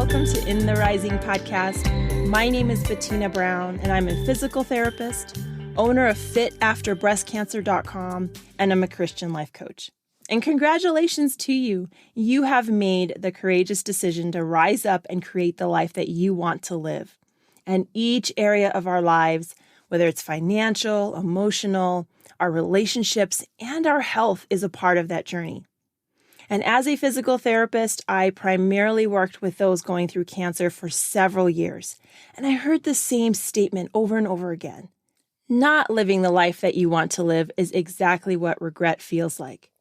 welcome to In the Rising podcast. My name is Bettina Brown, and I'm a physical therapist, owner of FitAfterBreastCancer.com, and I'm a Christian life coach. And congratulations to you. You have made the courageous decision to rise up and create the life that you want to live. And each area of our lives, whether it's financial, emotional, our relationships, and our health, is a part of that journey. And as a physical therapist, I primarily worked with those going through cancer for several years. And I heard the same statement over and over again. Not living the life that you want to live is exactly what regret feels like.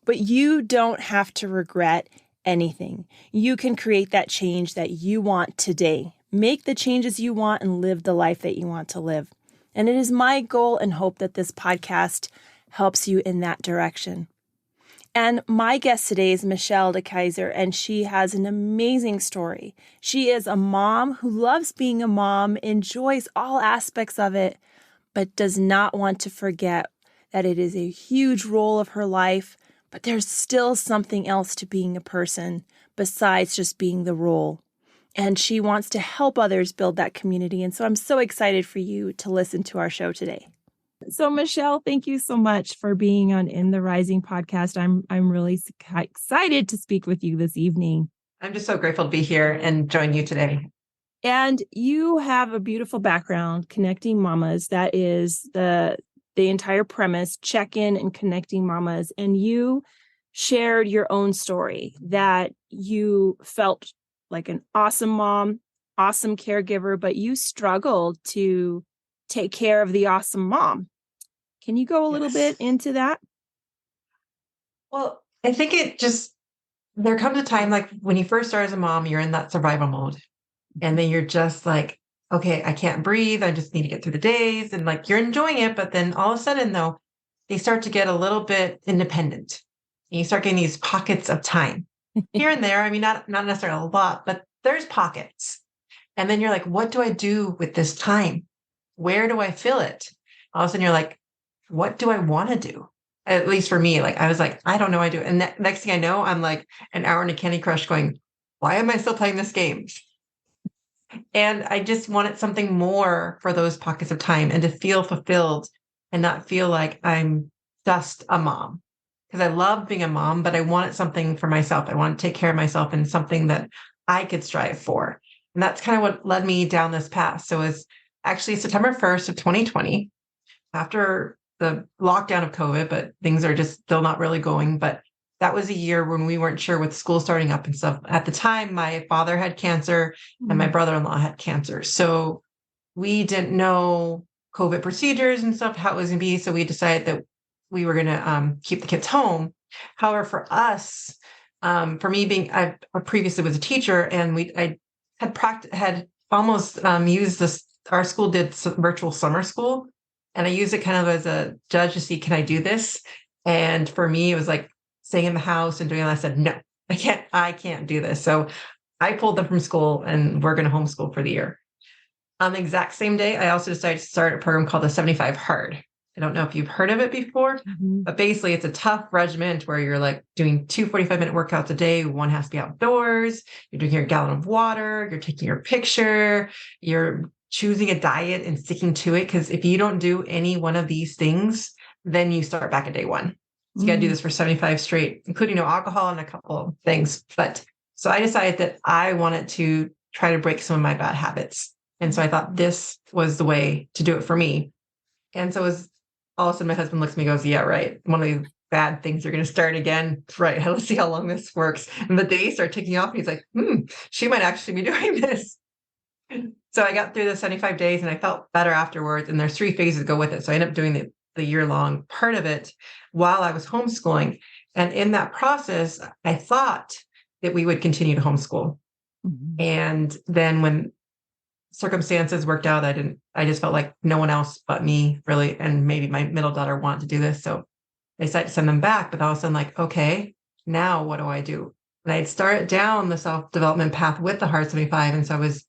But you don't have to regret anything. You can create that change that you want today. Make the changes you want and live the life that you want to live. And it is my goal and hope that this podcast helps you in that direction. And my guest today is Michelle DeKeyser, and she has an amazing story. She is a mom who loves being a mom, enjoys all aspects of it, but does not want to forget that it is a huge role of her life, but there's still something else to being a person besides just being the role. And she wants to help others build that community. And so I'm so excited for you to listen to our show today. So Michelle, thank you so much for being on In the Rising podcast. I'm really excited to speak with you this evening. I'm just so grateful to be here and join you today. And you have a beautiful background connecting mamas. That is the entire premise, check-in and connecting mamas. And you shared your own story that you felt like an awesome mom, awesome caregiver, but you struggled to take care of the awesome mom. Can you go a little bit into that? Well, I think there comes a time like when you first start as a mom, you're in that survival mode. And then you're just like, okay, I can't breathe. I just need to get through the days. And like, you're enjoying it. But then all of a sudden though, they start to get a little bit independent. And you start getting these pockets of time here and there. I mean, not necessarily a lot, but there's pockets. And then you're like, what do I do with this time? Where do I fill it? All of a sudden you're like, what do I want to do? At least for me, like I was like, I don't know. I do. And next thing I know, I'm like an hour into Candy Crush going, why am I still playing this game? And I just wanted something more for those pockets of time and to feel fulfilled and not feel like I'm just a mom. Because I love being a mom, but I wanted something for myself. I want to take care of myself and something that I could strive for. And that's kind of what led me down this path. So it's actually September 1st of 2020, after the lockdown of COVID, but things are just still not really going. But that was a year when we weren't sure with school starting up and stuff. At the time, my father had cancer and my brother-in-law had cancer. So we didn't know COVID procedures and stuff, how it was going to be. So we decided that we were going to keep the kids home. However, for us, for me I previously was a teacher and I had almost used this. Our school did virtual summer school. And I used it kind of as a judge to see, can I do this? And for me, it was like staying in the house and doing it. I said, no, I can't do this. So I pulled them from school and we're going to homeschool for the year. On the exact same day, I also decided to start a program called the 75 Hard. I don't know if you've heard of it before, but basically it's a tough regimen where you're like doing 2 45-minute workouts a day. One has to be outdoors. You're drinking your gallon of water. You're taking your picture. You're choosing a diet and sticking to it. Because if you don't do any one of these things, then you start back at day one. So you got to do this for 75 straight, including no alcohol and a couple of things. But so I decided that I wanted to try to break some of my bad habits. And so I thought this was the way to do it for me. And so all of a sudden my husband looks at me and goes, yeah, right. One of the bad things you're going to start again. Right. Let's see how long this works. And the days start ticking off. And he's like, she might actually be doing this. So I got through the 75 days and I felt better afterwards. And there's 3 phases that go with it. So I ended up doing the year-long part of it while I was homeschooling. And in that process, I thought that we would continue to homeschool. And then when circumstances worked out, I just felt like no one else but me really. And maybe my middle daughter wanted to do this. So I decided to send them back, but all of a sudden like, okay, now what do I do? And I'd started down the self-development path with the Heart 75. And so I was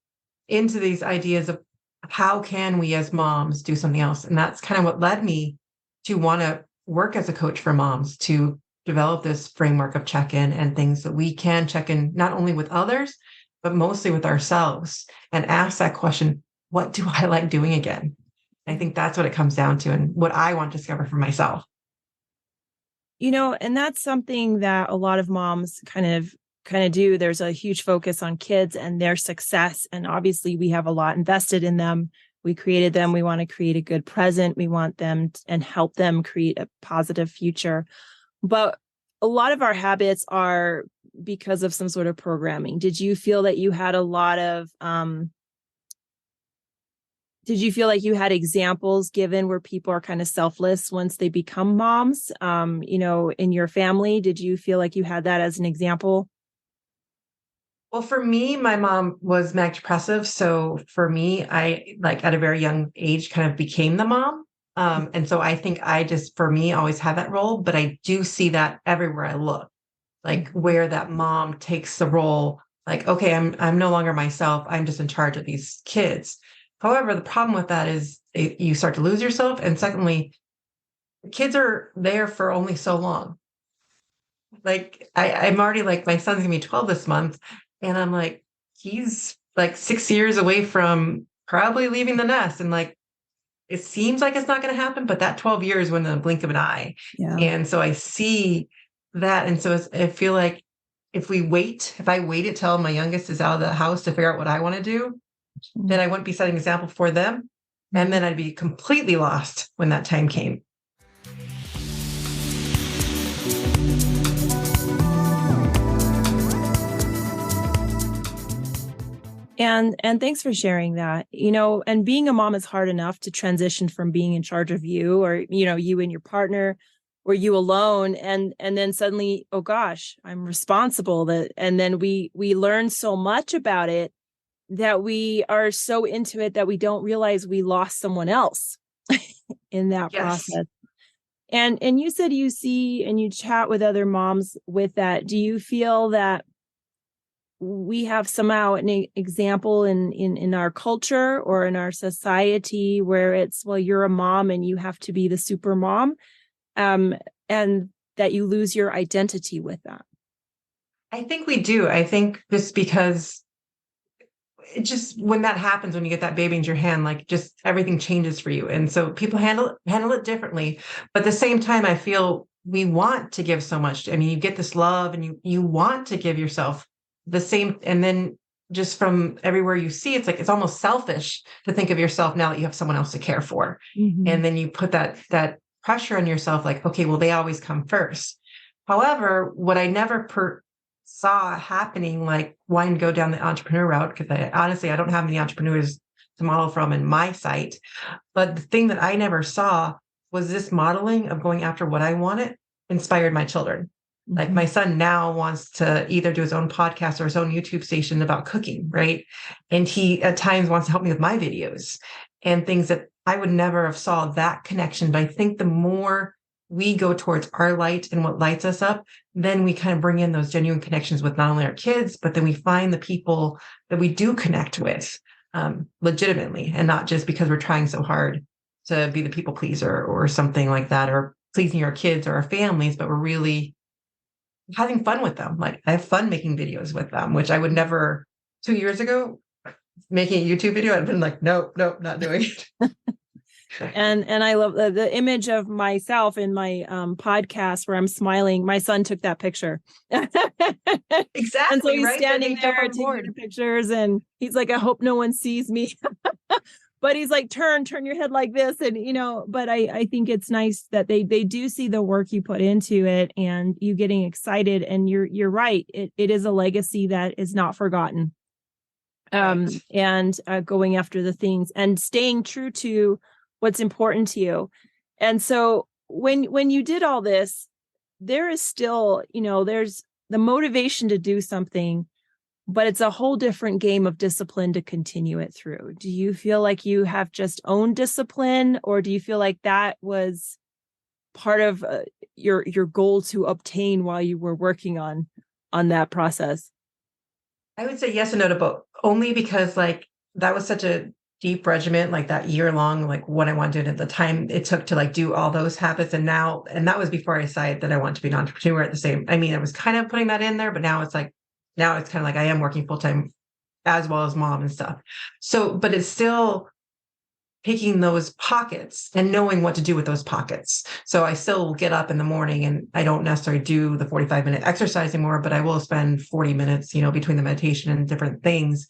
into these ideas of how can we as moms do something else? And that's kind of what led me to want to work as a coach for moms, to develop this framework of check-in and things that we can check in not only with others, but mostly with ourselves, and ask that question, what do I like doing again? I think that's what it comes down to, and what I want to discover for myself. And that's something that a lot of moms kind of do. There's a huge focus on kids and their success. And obviously we have a lot invested in them. We created them. We want to create a good present. We want them and help them create a positive future. But a lot of our habits are because of some sort of programming. Did you feel that you had a lot of, did you feel like you had examples given where people are kind of selfless once they become moms, in your family? Did you feel like you had that as an example? Well, for me, my mom was manic depressive. So for me, I like at a very young age kind of became the mom. And so I think I just, for me, always had that role, but I do see that everywhere I look, like where that mom takes the role, like, okay, I'm no longer myself. I'm just in charge of these kids. However, the problem with that is you start to lose yourself. And secondly, kids are there for only so long. Like I'm already like, my son's gonna be 12 this month. And I'm like, he's like 6 years away from probably leaving the nest. And like, it seems like it's not going to happen, but that 12 years went in the blink of an eye. Yeah. And so I see that. And so I feel like if I waited till my youngest is out of the house to figure out what I want to do, then I wouldn't be setting an example for them. And then I'd be completely lost when that time came. And thanks for sharing that. And being a mom is hard enough to transition from being in charge of you, or you and your partner, or you alone, and then suddenly, oh gosh, I'm responsible. And then we learn so much about it that we are so into it that we don't realize we lost someone else in that process. And you said you see and you chat with other moms with that. Do you feel that we have somehow an example in our culture or in our society where it's, well, you're a mom and you have to be the super mom, and that you lose your identity with that? I think we do. I think just because it just, when that happens, when you get that baby in your hand, like just everything changes for you. And so people handle it differently. But at the same time, I feel we want to give so much. I mean, you get this love and you want to give yourself the same. And then just from everywhere you see, it's like, it's almost selfish to think of yourself now that you have someone else to care for. Mm-hmm. And then you put that pressure on yourself, like, okay, well, they always come first. However, what I never saw happening, like wanting to go down the entrepreneur route, because I don't have any entrepreneurs to model from in my site. But the thing that I never saw was this modeling of going after what I wanted inspired my children. Mm-hmm. Like my son now wants to either do his own podcast or his own YouTube station about cooking, right? And he at times wants to help me with my videos and things that I would never have saw that connection. But I think the more we go towards our light and what lights us up, then we kind of bring in those genuine connections with not only our kids, but then we find the people that we do connect with legitimately, and not just because we're trying so hard to be the people pleaser or something like that, or pleasing our kids or our families, but we're really having fun with them. Like I have fun making videos with them, which I would never 2 years ago, making a YouTube video, I'd been like, nope, not doing it. And I love the image of myself in my podcast where I'm smiling. My son took that picture. Exactly. And so he's right? standing there taking the pictures, and he's like, I hope no one sees me. But he's like, turn your head like this. And, but I think it's nice that they do see the work you put into it and you getting excited. And you're right. It is a legacy that is not forgotten. Right. And going after the things and staying true to what's important to you. And so when you did all this, there is still, there's the motivation to do something, but it's a whole different game of discipline to continue it through. Do you feel like you have just owned discipline, or do you feel like that was part of your goal to obtain while you were working on that process? I would say yes and no to both, only because like that was such a deep regimen, like that year long, like what I wanted to do at the time it took to like do all those habits. And that was before I decided that I want to be an entrepreneur at the same. I mean, I was kind of putting that in there, but now it's kind of like I am working full time as well as mom and stuff. So, but it's still picking those pockets and knowing what to do with those pockets. So I still will get up in the morning and I don't necessarily do the 45-minute exercise anymore, but I will spend 40 minutes, between the meditation and different things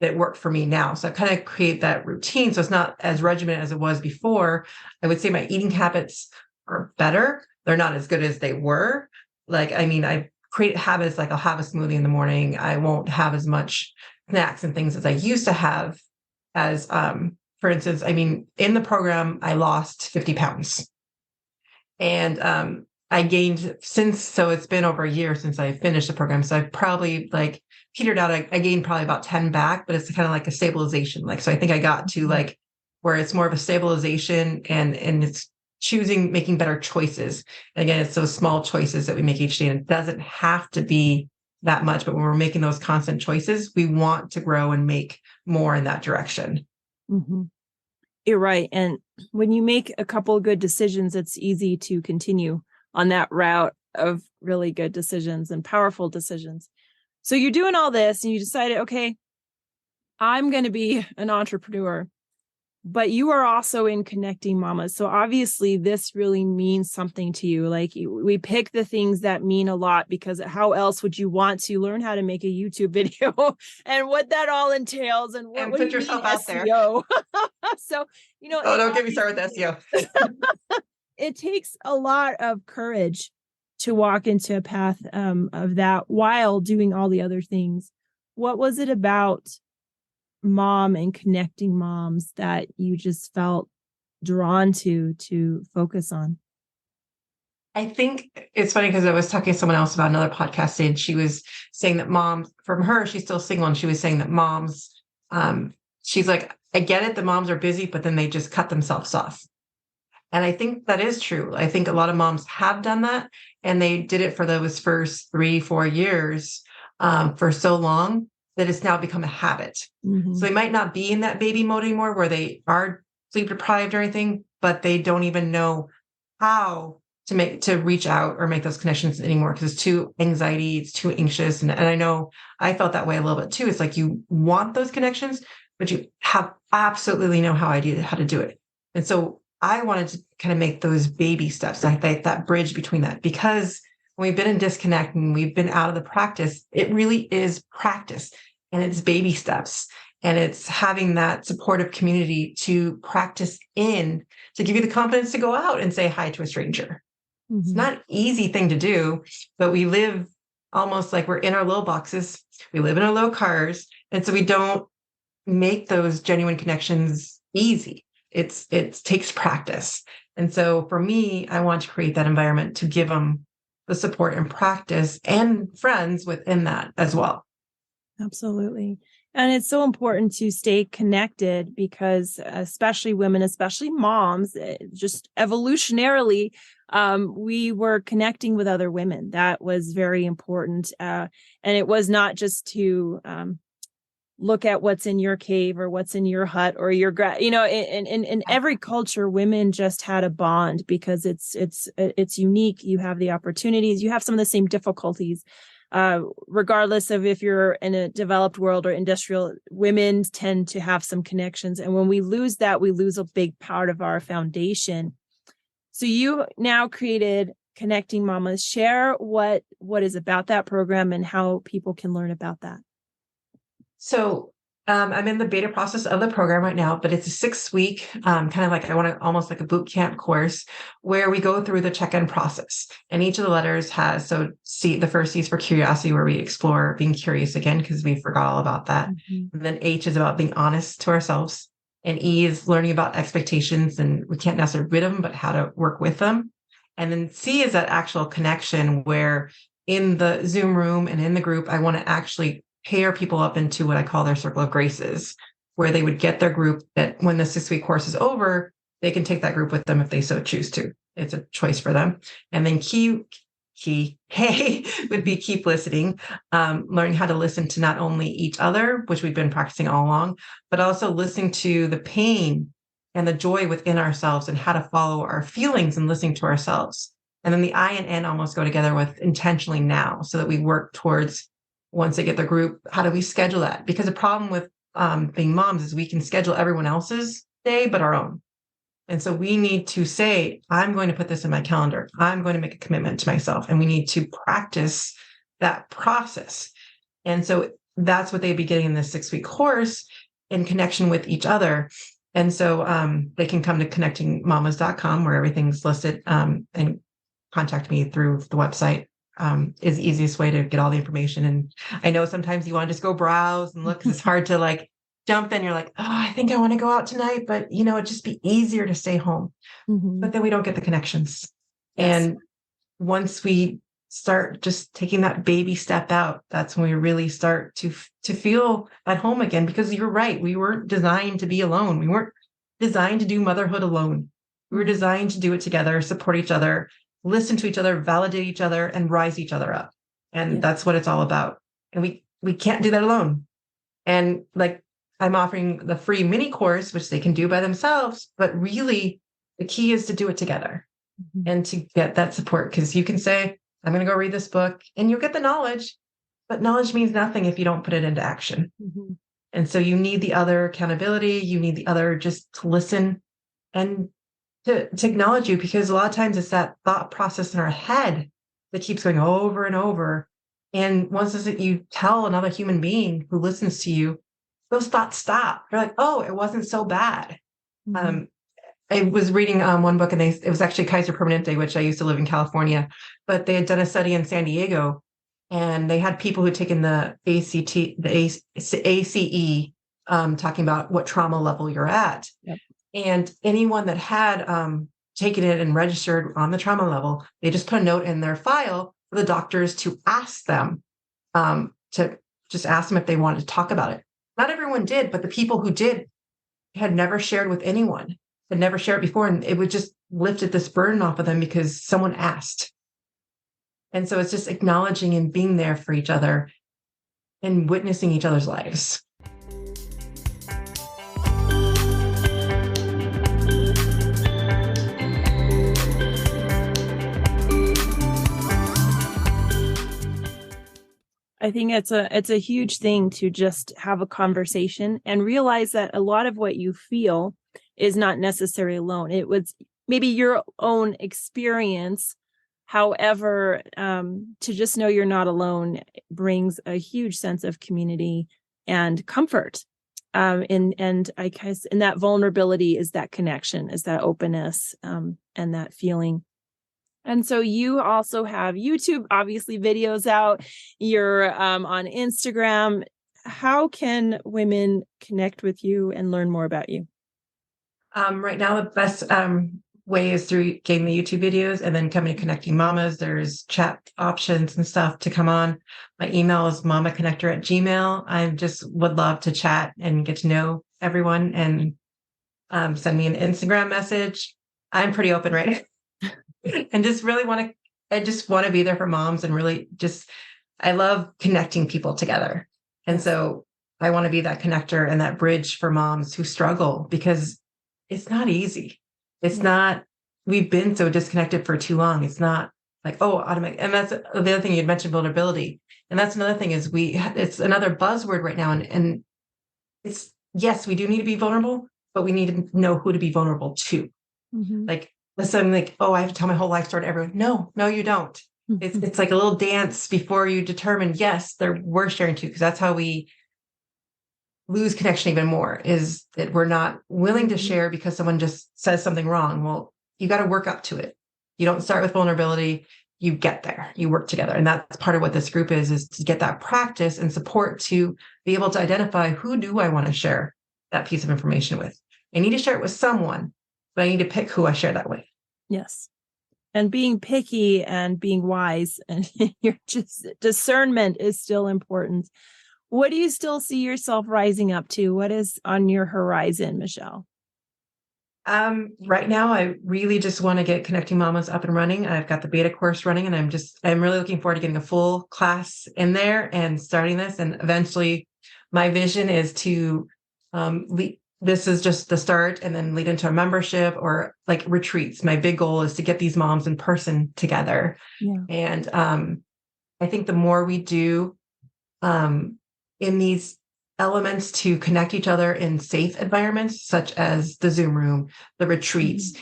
that work for me now. So I kind of create that routine. So it's not as regimented as it was before. I would say my eating habits are better. They're not as good as they were. I create habits like I'll have a smoothie in the morning. I won't have as much snacks and things as I used to have as, for instance, in the program, I lost 50 pounds and I gained so it's been over a year since I finished the program. So I've probably petered out. I gained probably about 10 back, but it's kind of like a stabilization. So I think I got to where it's more of a stabilization and it's making better choices. And again, it's those small choices that we make each day. And it doesn't have to be that much, but when we're making those constant choices, we want to grow and make more in that direction. Mm-hmm. You're right. And when you make a couple of good decisions, it's easy to continue on that route of really good decisions and powerful decisions. So you're doing all this and you decided, okay, I'm going to be an entrepreneur, but you are also in Connecting Mamas. So obviously this really means something to you. We pick the things that mean a lot, because how else would you want to learn how to make a YouTube video and what that all entails and what put yourself out SEO. So, oh, don't get me started with SEO. It takes a lot of courage to walk into a path of that while doing all the other things. What was it about mom and connecting moms that you just felt drawn to focus on? I think it's funny because I was talking to someone else about another podcast and she was saying that moms, from her, she's still single, and she was saying that moms, she's like, I get it, the moms are busy, but then they just cut themselves off. And I think that is true. I think a lot of moms have done that, and they did it for those first 3-4 years for so long that it's now become a habit. Mm-hmm. So they might not be in that baby mode anymore where they are sleep deprived or anything, but they don't even know how to reach out or make those connections anymore because it's too anxiety, it's too anxious. And I know I felt that way a little bit too. It's like you want those connections, but you have absolutely no idea how to do it. And so I wanted to kind of make those baby steps, like that bridge between that, because when we've been in disconnect and we've been out of the practice, it really is practice and it's baby steps. And it's having that supportive community to practice in, to give you the confidence to go out and say hi to a stranger. Mm-hmm. It's not an easy thing to do, but we live almost like we're in our little boxes. We live in our little cars. And so we don't make those genuine connections easy. It takes practice. And so for me, I want to create that environment to give them the support and practice and friends within that as well. Absolutely. And it's so important to stay connected because especially women, especially moms, just evolutionarily, we were connecting with other women. That was very important. And it was not just to look at what's in your cave or what's in your hut or your in every culture, women just had a bond because it's unique. You have the opportunities, you have some of the same difficulties, regardless of if you're in a developed world or industrial. Women tend to have some connections. And when we lose that, we lose a big part of our foundation. So you now created Connecting Mamas. Share what is about that program and how people can learn about that. So I'm in the beta process of the program right now, but it's a 6-week, kind of like, I want to almost like a boot camp course where we go through the check-in process. And each of the letters has, the first C is for curiosity, where we explore being curious again, because we forgot all about that. Mm-hmm. And then H is about being honest to ourselves. And E is learning about expectations, and we can't necessarily rid of them, but how to work with them. And then C is that actual connection where in the Zoom room and in the group, I want to actually pair people up into what I call their circle of graces, where they would get their group that when the 6-week course is over, they can take that group with them if they so choose to. It's a choice for them. And then K would be keep listening, learning how to listen to not only each other, which we've been practicing all along, but also listening to the pain and the joy within ourselves and how to follow our feelings and listening to ourselves. And then the I and N almost go together with intentionally now, so that we work towards once they get their group, how do we schedule that? Because the problem with being moms is we can schedule everyone else's day, but our own. And so we need to say, I'm going to put this in my calendar. I'm going to make a commitment to myself. And we need to practice that process. And so that's what they'd be getting in this 6-week course in connection with each other. And so they can come to connectingmamas.com where everything's listed, and contact me through the website. Is the easiest way to get all the information. And I know sometimes you want to just go browse and look because it's hard to like jump in. You're like, oh, I think I want to go out tonight, but it'd just be easier to stay home. But then we don't get the connections. Yes. And once we start just taking that baby step out, that's when we really start to feel at home again, because you're right. We weren't designed to be alone. We weren't designed to do motherhood alone. We were designed to do it together, support each other, listen to each other, validate each other, and rise each other up. And that's what it's all about. And we can't do that alone. And like, I'm offering the free mini course, which they can do by themselves, but really the key is to do it together and to get that support. Because you can say, I'm going to go read this book and you'll get the knowledge, but knowledge means nothing if you don't put it into action. And so you need the other accountability. You need the other just to listen and to acknowledge you, because a lot of times it's that thought process in our head that keeps going over and over. And once you tell another human being who listens to you, those thoughts stop. You're like, oh, it wasn't so bad. I was reading one book, and it was actually Kaiser Permanente, which I used to live in California, but they had done a study in San Diego, and they had people who'd taken the ACE, talking about what trauma level you're at. Yep. And anyone that had taken it and registered on the trauma level, they just put a note in their file for the doctors to ask them, to just ask them if they wanted to talk about it. Not everyone did, but the people who did had never shared with anyone, had never shared before. And it would just lifted this burden off of them because someone asked. And so it's just acknowledging and being there for each other and witnessing each other's lives. I think it's a huge thing to just have a conversation and realize that a lot of what you feel is not necessarily alone. It was maybe your own experience. However, to just know you're not alone brings a huge sense of community and comfort. And I guess, and that vulnerability is that connection, is that openness, and that feeling. And so you also have YouTube, obviously, videos out. You're on Instagram. How can women connect with you and learn more about you? Right now, the best way is through getting the YouTube videos and then coming to Connecting Mamas. There's chat options and stuff to come on. My email is mamaconnector@gmail.com. I just would love to chat and get to know everyone, and send me an Instagram message. I'm pretty open right now. And just really I just want to be there for moms, and really I love connecting people together. And so I want to be that connector and that bridge for moms who struggle, because it's not easy. It's not, we've been so disconnected for too long. It's not like, oh, automatic. And that's the other thing you'd mentioned, vulnerability. And that's another thing is it's another buzzword right now. And it's, yes, we do need to be vulnerable, but we need to know who to be vulnerable to. Like, listen, like, oh, I have to tell my whole life story to everyone. No, you don't. It's like a little dance before you determine, yes, we're sharing too, because that's how we lose connection even more, is that we're not willing to share because someone just says something wrong. Well, you got to work up to it. You don't start with vulnerability. You get there, you work together. And that's part of what this group is to get that practice and support to be able to identify, who do I want to share that piece of information with? I need to share it with someone, but I need to pick who I share that with. Yes. And being picky and being wise, and your discernment is still important. What do you still see yourself rising up to? What is on your horizon, Michelle? Right now, I really just want to get Connecting Mamas up and running. I've got the beta course running, and I'm really looking forward to getting a full class in there and starting this. And eventually my vision is to, this is just the start, and then lead into a membership or like retreats. My big goal is to get these moms in person together. Yeah. And, I think the more we do, in these elements to connect each other in safe environments, such as the Zoom room, the retreats,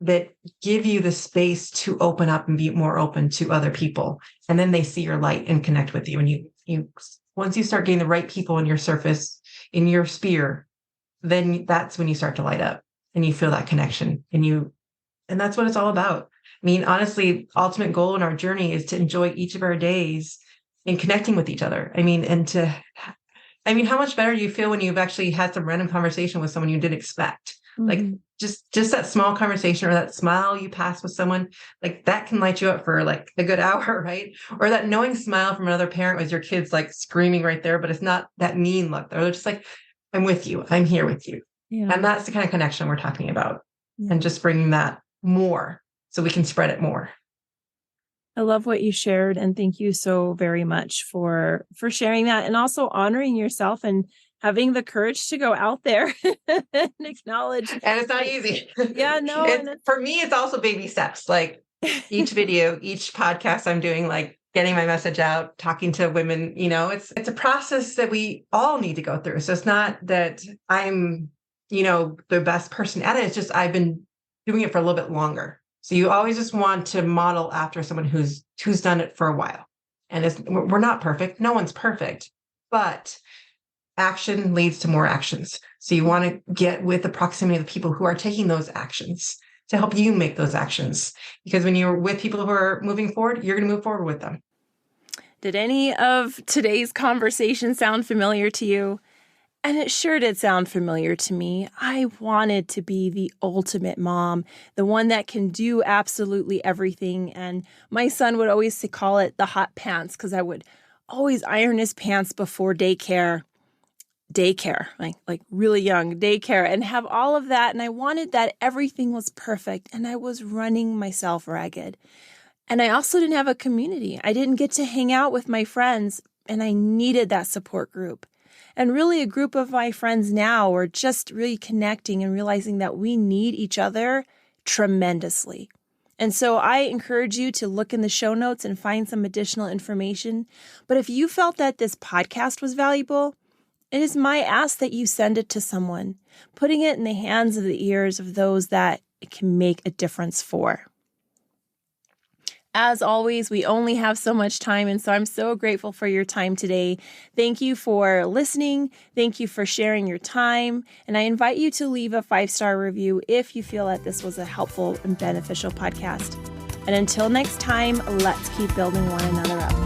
that give you the space to open up and be more open to other people. And then they see your light and connect with you. And you once you start getting the right people in your surface, in your sphere, then that's when you start to light up and you feel that connection. And that's what it's all about. I mean, honestly, ultimate goal in our journey is to enjoy each of our days in connecting with each other. How much better do you feel when you've actually had some random conversation with someone you didn't expect? Like just that small conversation or that smile you pass with someone, like that can light you up for like a good hour, right? Or that knowing smile from another parent with your kids like screaming right there, but it's not that mean look. They're just like, I'm with you. I'm here with you. Yeah. And that's the kind of connection we're talking about. Yeah. And just bringing that more so we can spread it more. I love what you shared, and thank you so very much for sharing that, and also honoring yourself and having the courage to go out there and acknowledge. And it's not easy. Yeah, no. For me, it's also baby steps. Like each video, each podcast I'm doing, like getting my message out, talking to women, it's a process that we all need to go through. So it's not that I'm, the best person at it. It's just I've been doing it for a little bit longer. So you always just want to model after someone who's done it for a while. And we're not perfect. No one's perfect, but action leads to more actions. So you want to get with the proximity of the people who are taking those actions to help you make those actions. Because when you're with people who are moving forward, you're going to move forward with them. Did any of today's conversation sound familiar to you? And it sure did sound familiar to me. I wanted to be the ultimate mom, the one that can do absolutely everything. And my son would always call it the hot pants because I would always iron his pants before daycare, like really young daycare, and have all of that. And I wanted that everything was perfect. And I was running myself ragged. And I also didn't have a community. I didn't get to hang out with my friends, and I needed that support group. And really a group of my friends now are just really connecting and realizing that we need each other tremendously. And so I encourage you to look in the show notes and find some additional information. But if you felt that this podcast was valuable, it is my ask that you send it to someone, putting it in the hands of the ears of those that it can make a difference for. As always, we only have so much time, and so I'm so grateful for your time today. Thank you for listening. Thank you for sharing your time, and I invite you to leave a 5-star review if you feel that this was a helpful and beneficial podcast. And until next time, let's keep building one another up.